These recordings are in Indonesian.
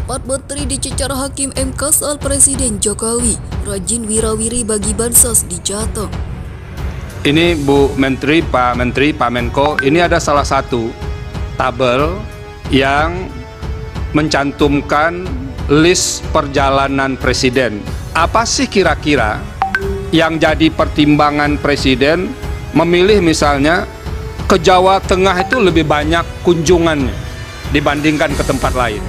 Empat menteri dicecar Hakim MK soal Presiden Jokowi, rajin wirawiri bagi bansos di Jateng. Ini Bu Menteri, Pak Menko, ini ada salah satu tabel yang mencantumkan list perjalanan presiden. Apa sih kira-kira yang jadi pertimbangan presiden memilih misalnya ke Jawa Tengah itu lebih banyak kunjungannya dibandingkan ke tempat lain?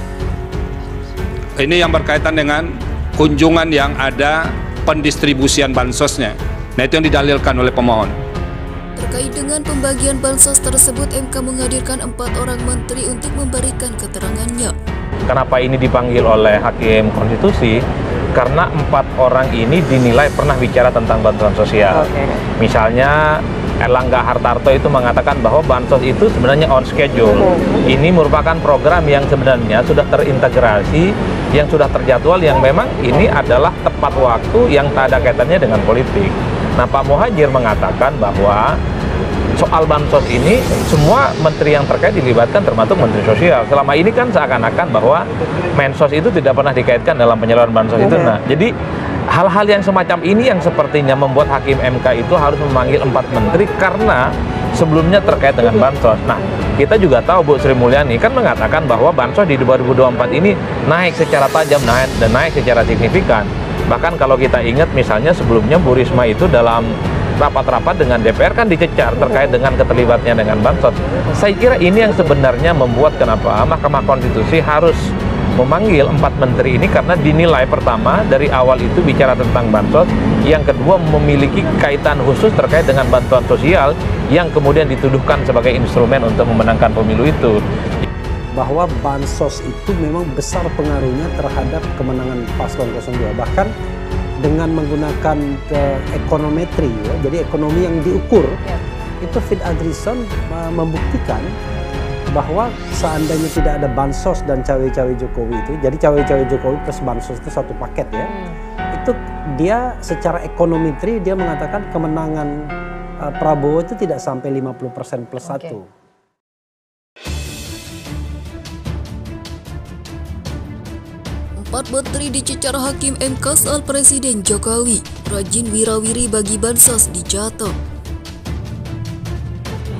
Ini yang berkaitan dengan kunjungan yang ada pendistribusian bansosnya. Nah, itu yang didalilkan oleh pemohon. Terkait dengan pembagian bansos tersebut, MK menghadirkan 4 orang menteri untuk memberikan keterangannya. Kenapa ini dipanggil oleh Hakim Konstitusi? Karena 4 orang ini dinilai pernah bicara tentang bantuan sosial. Misalnya Erlangga Hartarto itu mengatakan bahwa bansos itu sebenarnya on schedule. Ini merupakan program yang sebenarnya sudah terintegrasi, yang sudah terjadwal, yang memang ini adalah tepat waktu yang tak ada kaitannya dengan politik. Nah, Pak Muhajir mengatakan bahwa soal bansos ini semua menteri yang terkait dilibatkan, termasuk Menteri Sosial. Selama ini kan seakan-akan bahwa Mensos itu tidak pernah dikaitkan dalam penyaluran bansos itu. Nah, jadi hal-hal yang semacam ini yang sepertinya membuat Hakim MK itu harus memanggil 4 menteri karena sebelumnya terkait dengan bansos. Nah, kita juga tahu Bu Sri Mulyani kan mengatakan bahwa bansos di 2024 ini naik secara tajam dan naik secara signifikan. Bahkan kalau kita ingat misalnya sebelumnya Bu Risma itu dalam rapat-rapat dengan DPR kan dicecar terkait dengan keterlibatnya dengan bansos. Saya kira ini yang sebenarnya membuat kenapa Mahkamah Konstitusi harus memanggil 4 menteri ini, karena dinilai pertama dari awal itu bicara tentang bansos, yang kedua memiliki kaitan khusus terkait dengan bantuan sosial yang kemudian dituduhkan sebagai instrumen untuk memenangkan pemilu itu. Bahwa bansos itu memang besar pengaruhnya terhadap kemenangan paslon 02, bahkan dengan menggunakan ekonometri, ya, jadi ekonomi yang diukur, itu Fit Adrison membuktikan bahwa seandainya tidak ada bansos dan cawe-cawe Jokowi itu, jadi cawe-cawe Jokowi plus bansos itu satu paket ya, itu dia secara ekonometri dia mengatakan kemenangan Prabowo itu tidak sampai 50% plus 1. Empat menteri dicecar Hakim MK soal Presiden Jokowi, rajin wirawiri bagi bansos di Jateng.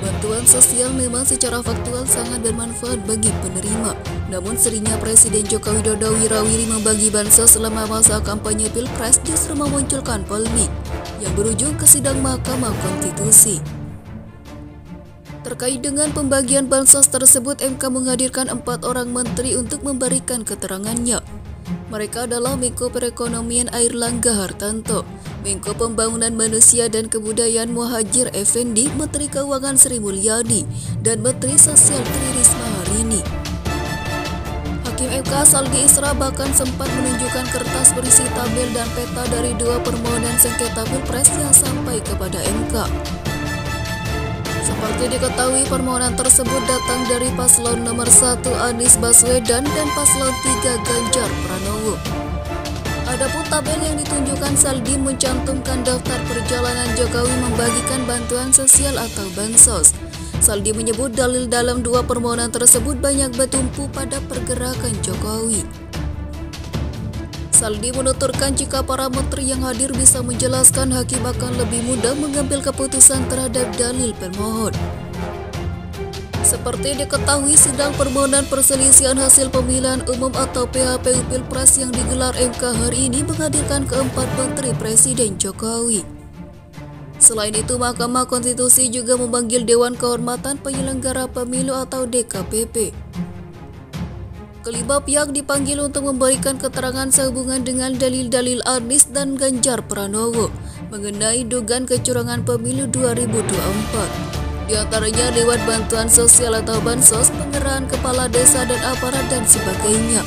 Bantuan sosial memang secara faktual sangat bermanfaat bagi penerima. Namun seringnya Presiden Joko Widodo wirawiri membagi bansos selama masa kampanye Pilpres justru memunculkan polemik yang berujung ke sidang Mahkamah Konstitusi. Terkait dengan pembagian bansos tersebut, MK menghadirkan 4 orang menteri untuk memberikan keterangannya. Mereka adalah Menko Perekonomian Airlangga Hartarto, Menko Pembangunan Manusia dan Kebudayaan Muhajir Effendi, Menteri Keuangan Sri Mulyani, dan Menteri Sosial Tri Risma hari ini. Hakim MK Saldi Isra bahkan sempat menunjukkan kertas berisi tabel dan peta dari 2 permohonan sengketa Pilpres yang sampai kepada MK. Seperti diketahui, permohonan tersebut datang dari paslon nomor 1 Anies Baswedan dan paslon 3 Ganjar Pranowo. Adapun tabel yang ditunjukkan Saldi mencantumkan daftar perjalanan Jokowi membagikan bantuan sosial atau bansos. Saldi menyebut dalil dalam 2 permohonan tersebut banyak bertumpu pada pergerakan Jokowi. Saldi menuturkan jika para menteri yang hadir bisa menjelaskan, hakim akan lebih mudah mengambil keputusan terhadap dalil pemohon. Seperti diketahui, sidang permohonan perselisihan hasil pemilihan umum atau PHPU Pilpres yang digelar MK hari ini menghadirkan keempat menteri Presiden Jokowi. Selain itu, Mahkamah Konstitusi juga memanggil Dewan Kehormatan Penyelenggara Pemilu atau DKPP. Kelima pihak dipanggil untuk memberikan keterangan sehubungan dengan dalil-dalil Anies dan Ganjar Pranowo mengenai dugaan kecurangan pemilu 2024. Di antaranya lewat bantuan sosial atau bansos, pengerahan kepala desa dan aparat dan sebagainya.